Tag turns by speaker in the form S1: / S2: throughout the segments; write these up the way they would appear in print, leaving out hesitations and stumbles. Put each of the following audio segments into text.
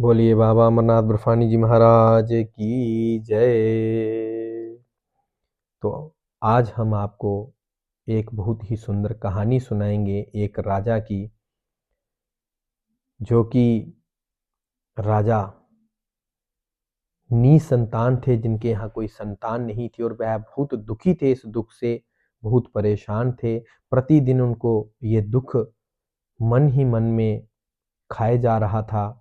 S1: बोलिए बाबा अमरनाथ बर्फानी जी महाराज की जय। तो आज हम आपको एक बहुत ही सुंदर कहानी सुनाएंगे एक राजा की, जो कि राजा निसंतान थे, जिनके यहाँ कोई संतान नहीं थी और वह बहुत दुखी थे। इस दुख से बहुत परेशान थे। प्रतिदिन उनको ये दुख मन ही मन में खाए जा रहा था,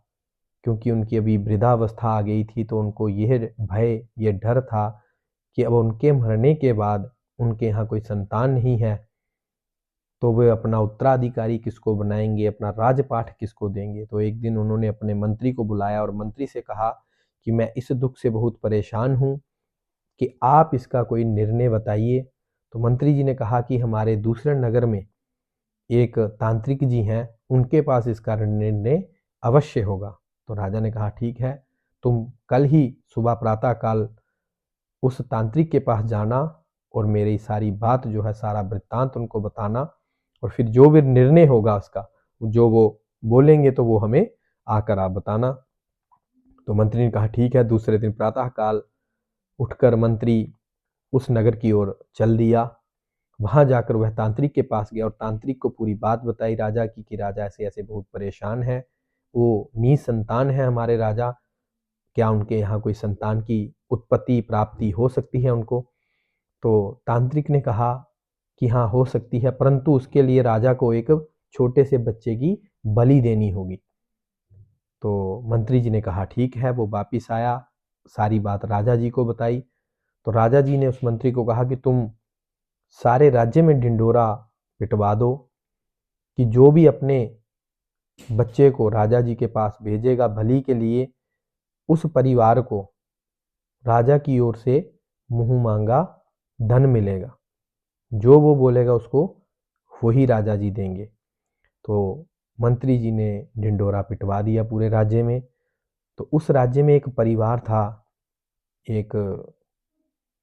S1: क्योंकि उनकी अभी वृद्धावस्था आ गई थी। तो उनको यह भय, ये डर था कि अब उनके मरने के बाद उनके यहाँ कोई संतान नहीं है, तो वे अपना उत्तराधिकारी किसको बनाएंगे, अपना राजपाठ किसको देंगे। तो एक दिन उन्होंने अपने मंत्री को बुलाया और मंत्री से कहा कि मैं इस दुख से बहुत परेशान हूँ, कि आप इसका कोई निर्णय बताइए। तो मंत्री जी ने कहा कि हमारे दूसरे नगर में एक तांत्रिक जी हैं, उनके पास इसका निर्णय अवश्य होगा। तो राजा ने कहा ठीक है, तुम कल ही सुबह प्रातः काल उस तांत्रिक के पास जाना और मेरी सारी बात जो है, सारा वृत्तांत उनको बताना, और फिर जो भी निर्णय होगा उसका, जो वो बोलेंगे तो वो हमें आकर आप बताना। तो मंत्री ने कहा ठीक है। दूसरे दिन प्रातः काल उठकर मंत्री उस नगर की ओर चल दिया। वहां जाकर वह तांत्रिक के पास गया और तांत्रिक को पूरी बात बताई राजा की, कि राजा ऐसे ऐसे बहुत परेशान है, वो निसंतान है हमारे राजा, क्या उनके यहाँ कोई संतान की उत्पत्ति प्राप्ति हो सकती है उनको। तो तांत्रिक ने कहा कि हाँ, हो सकती है, परंतु उसके लिए राजा को एक छोटे से बच्चे की बलि देनी होगी। तो मंत्री जी ने कहा ठीक है। वो वापिस आया, सारी बात राजा जी को बताई। तो राजा जी ने उस मंत्री को कहा कि तुम सारे राज्य में ढिंढोरा पिटवा दो, कि जो भी अपने बच्चे को राजा जी के पास भेजेगा बलि के लिए, उस परिवार को राजा की ओर से मुंह मांगा धन मिलेगा। जो वो बोलेगा उसको वही राजा जी देंगे। तो मंत्री जी ने ढिंढोरा पिटवा दिया पूरे राज्य में। तो उस राज्य में एक परिवार था, एक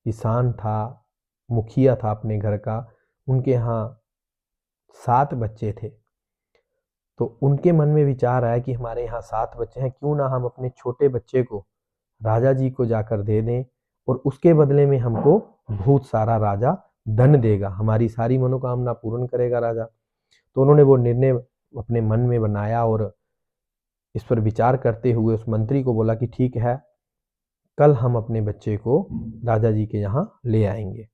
S1: किसान था, मुखिया था अपने घर का। उनके यहाँ 7 बच्चे थे। तो उनके मन में विचार आया कि हमारे यहाँ 7 बच्चे हैं, क्यों ना हम अपने छोटे बच्चे को राजा जी को जाकर दे दें, और उसके बदले में हमको बहुत सारा राजा धन देगा, हमारी सारी मनोकामना पूर्ण करेगा राजा। तो उन्होंने वो निर्णय अपने मन में बनाया और इस पर विचार करते हुए उस मंत्री को बोला कि ठीक है, कल हम अपने बच्चे को राजा जी के यहाँ ले आएंगे।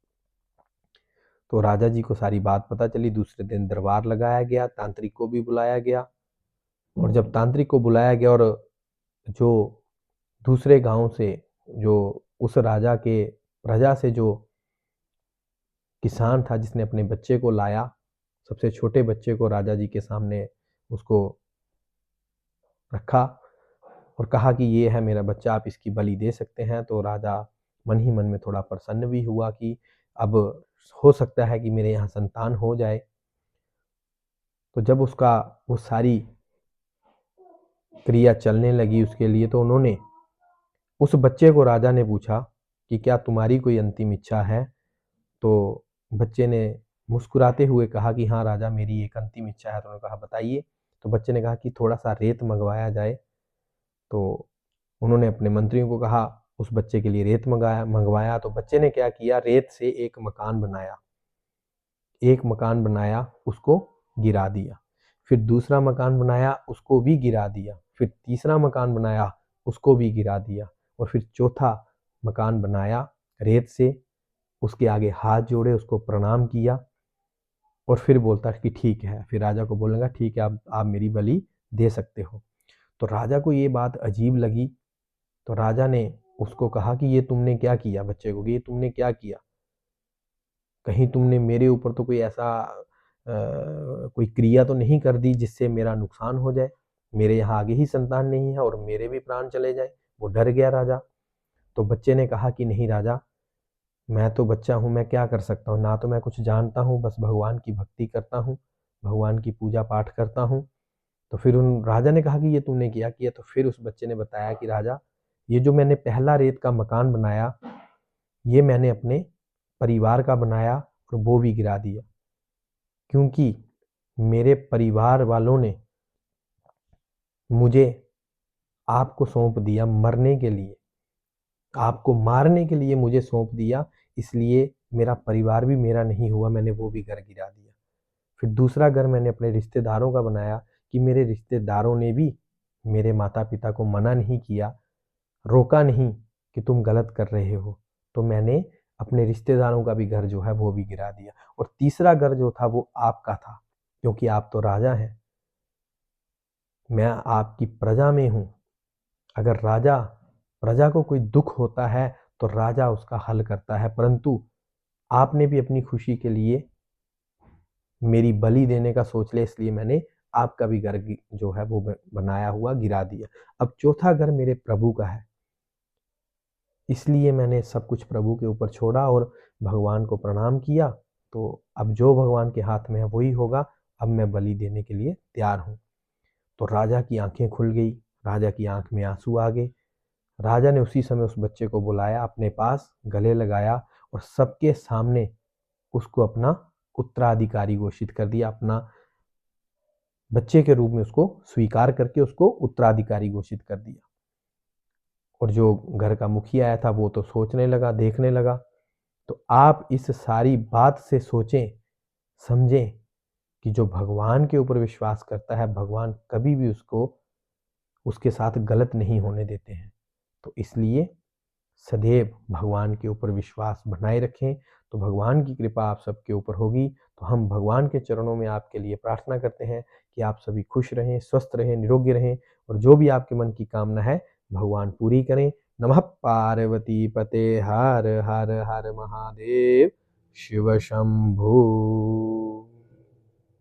S1: तो राजा जी को सारी बात पता चली। दूसरे दिन दरबार लगाया गया, तांत्रिक को भी बुलाया गया। और जब तांत्रिक को बुलाया गया, और जो दूसरे गांव से, जो उस राजा के प्रजा से जो किसान था जिसने अपने बच्चे को लाया, सबसे छोटे बच्चे को राजा जी के सामने उसको रखा और कहा कि ये है मेरा बच्चा, आप इसकी बलि दे सकते हैं। तो राजा मन ही मन में थोड़ा प्रसन्न भी हुआ कि अब हो सकता है कि मेरे यहाँ संतान हो जाए। तो जब उसका वो सारी क्रिया चलने लगी उसके लिए, तो उन्होंने उस बच्चे को, राजा ने पूछा कि क्या तुम्हारी कोई अंतिम इच्छा है। तो बच्चे ने मुस्कुराते हुए कहा कि हाँ राजा, मेरी एक अंतिम इच्छा है। तो उन्होंने कहा बताइए। तो बच्चे ने कहा कि थोड़ा सा रेत मंगवाया जाए। तो उन्होंने अपने मंत्रियों को कहा, उस बच्चे के लिए रेत मंगवाया। तो बच्चे ने क्या किया, रेत से एक मकान बनाया, एक मकान बनाया, उसको गिरा दिया। फिर दूसरा मकान बनाया, उसको भी गिरा दिया। फिर तीसरा मकान बनाया, उसको भी गिरा दिया। और फिर चौथा मकान बनाया रेत से, उसके आगे हाथ जोड़े, उसको प्रणाम किया, और फिर बोलता कि ठीक है। फिर राजा को बोलेगा ठीक है, आप मेरी बलि दे सकते हो। तो राजा को ये बात अजीब लगी। तो राजा ने उसको कहा कि ये तुमने क्या किया, बच्चे को, कि ये तुमने क्या किया, कहीं तुमने मेरे ऊपर तो कोई ऐसा कोई क्रिया तो नहीं कर दी जिससे मेरा नुकसान हो जाए, मेरे यहाँ आगे ही संतान नहीं है और मेरे भी प्राण चले जाए। वो डर गया राजा। तो बच्चे ने कहा कि नहीं राजा, मैं तो बच्चा हूँ, मैं क्या कर सकता हूँ, ना तो मैं कुछ जानता हूँ, बस भगवान की भक्ति करता हूँ, भगवान की पूजा पाठ करता हूँ। तो फिर उन राजा ने कहा कि ये तुमने क्या किया। तो फिर उस बच्चे ने बताया कि राजा, ये जो मैंने पहला रेत का मकान बनाया, ये मैंने अपने परिवार का बनाया और वो भी गिरा दिया, क्योंकि मेरे परिवार वालों ने मुझे आपको सौंप दिया मरने के लिए, आपको मारने के लिए मुझे सौंप दिया, इसलिए मेरा परिवार भी मेरा नहीं हुआ, मैंने वो भी घर गिरा दिया। फिर दूसरा घर मैंने अपने रिश्तेदारों का बनाया कि मेरे रिश्तेदारों ने भी मेरे माता पिता को मना नहीं किया, रोका नहीं कि तुम गलत कर रहे हो, तो मैंने अपने रिश्तेदारों का भी घर जो है वो भी गिरा दिया। और तीसरा घर जो था वो आपका था, क्योंकि आप तो राजा हैं, मैं आपकी प्रजा में हूँ। अगर राजा प्रजा को कोई दुख होता है तो राजा उसका हल करता है, परंतु आपने भी अपनी खुशी के लिए मेरी बलि देने का सोच लिया, इसलिए मैंने आपका भी घर जो है वो बनाया हुआ गिरा दिया। अब चौथा घर मेरे प्रभु का है, इसलिए मैंने सब कुछ प्रभु के ऊपर छोड़ा और भगवान को प्रणाम किया। तो अब जो भगवान के हाथ में है वही होगा, अब मैं बलि देने के लिए तैयार हूँ। तो राजा की आंखें खुल गई, राजा की आंख में आंसू आ गए। राजा ने उसी समय उस बच्चे को बुलाया अपने पास, गले लगाया और सबके सामने उसको अपना उत्तराधिकारी घोषित कर दिया, अपना बच्चे के रूप में उसको स्वीकार करके उसको उत्तराधिकारी घोषित कर दिया। और जो घर का मुखिया आया था वो तो सोचने लगा, देखने लगा। तो आप इस सारी बात से सोचें, समझें कि जो भगवान के ऊपर विश्वास करता है, भगवान कभी भी उसको उसके साथ गलत नहीं होने देते हैं। तो इसलिए सदैव भगवान के ऊपर विश्वास बनाए रखें, तो भगवान की कृपा आप सबके ऊपर होगी। तो हम भगवान के चरणों में आपके लिए प्रार्थना करते हैं कि आप सभी खुश रहें, स्वस्थ रहें, निरोगी रहें और जो भी आपके मन की कामना है भगवान पूरी करें। नमः पार्वती पते हर हर हर महादेव शिव शंभू।